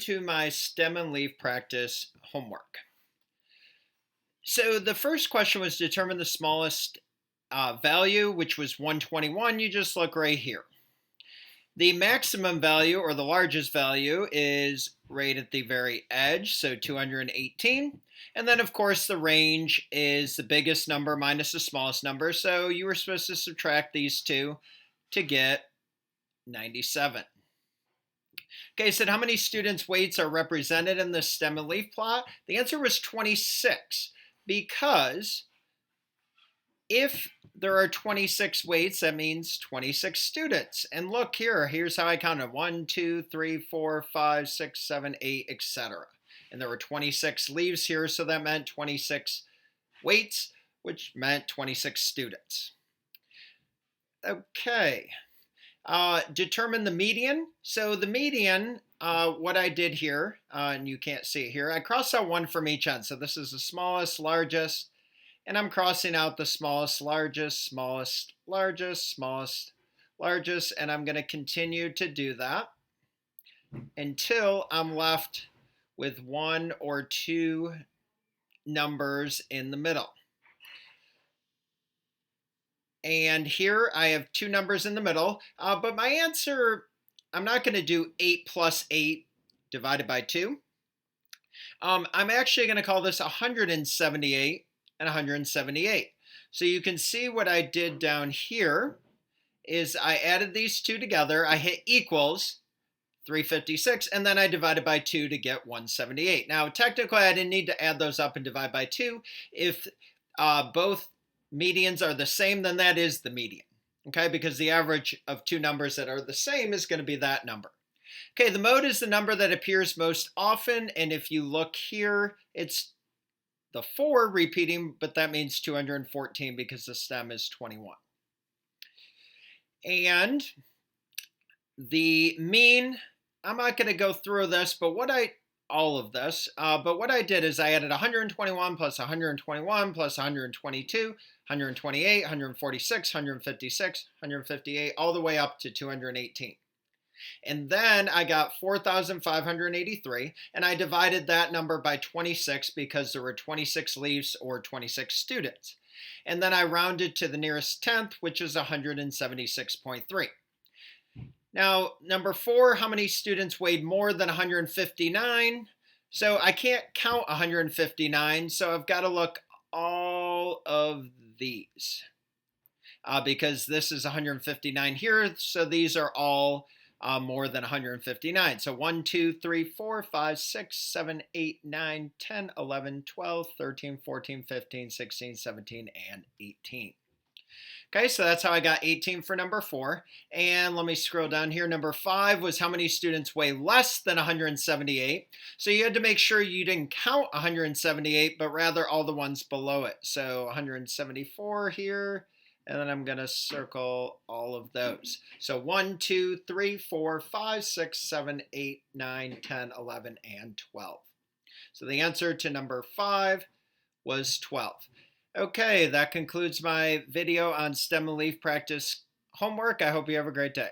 to my stem and leaf practice homework. So the first question was determine the smallest value, which was 121. You just look right here. The maximum value, or the largest value, is right at the very edge, so 218. And then, of course, the range is the biggest number minus the smallest number, so you were supposed to subtract these two to get 97. Okay, so how many students' weights are represented in the stem and leaf plot? The answer was 26, because if there are 26 weights, that means 26 students. And look here, here's how I counted: 1, 2, 3, 4, 5, 6, 7, 8, etc. And there were 26 leaves here, so that meant 26 weights, which meant 26 students. Okay. Determine the median. So the median, what I did here, and you can't see it here, I crossed out one from each end. So this is the smallest, largest, and I'm crossing out the smallest, largest, smallest, largest, smallest, largest, and I'm going to continue to do that until I'm left with one or two numbers in the middle. And here I have two numbers in the middle, but my answer, I'm not going to do 8 plus 8 divided by 2. I'm actually going to call this 178 and 178. So you can see what I did down here is I added these two together. I hit equals 356, and then I divided by 2 to get 178. Now, technically, I didn't need to add those up and divide by 2. If both medians are the same, then that is the median, okay? Because the average of two numbers that are the same is going to be that number. Okay, the mode is the number that appears most often, and if you look here, it's the 4 repeating, but that means 214 because the stem is 21. And the mean, I'm not going to go through this, but what I did is I added 121 plus 121 plus 122, 128, 146, 156, 158, all the way up to 218. And then I got 4,583, and I divided that number by 26 because there were 26 leaves or 26 students. And then I rounded to the nearest tenth, which is 176.3. Now, number 4, how many students weighed more than 159? So I can't count 159, so I've got to look all of these because this is 159 here, so these are all more than 159. So 1, 2, 3, 4, 5, 6, 7, 8, 9, 10, 11, 12, 13, 14, 15, 16, 17, and 18. Okay, so that's how I got 18 for number 4. And let me scroll down here. Number 5 was how many students weigh less than 178. So you had to make sure you didn't count 178, but rather all the ones below it. So 174 here, and then I'm going to circle all of those. So 1, 2, 3, 4, 5, 6, 7, 8, 9, 10, 11, and 12. So the answer to number 5 was 12. Okay, that concludes my video on stem and leaf practice homework. I hope you have a great day.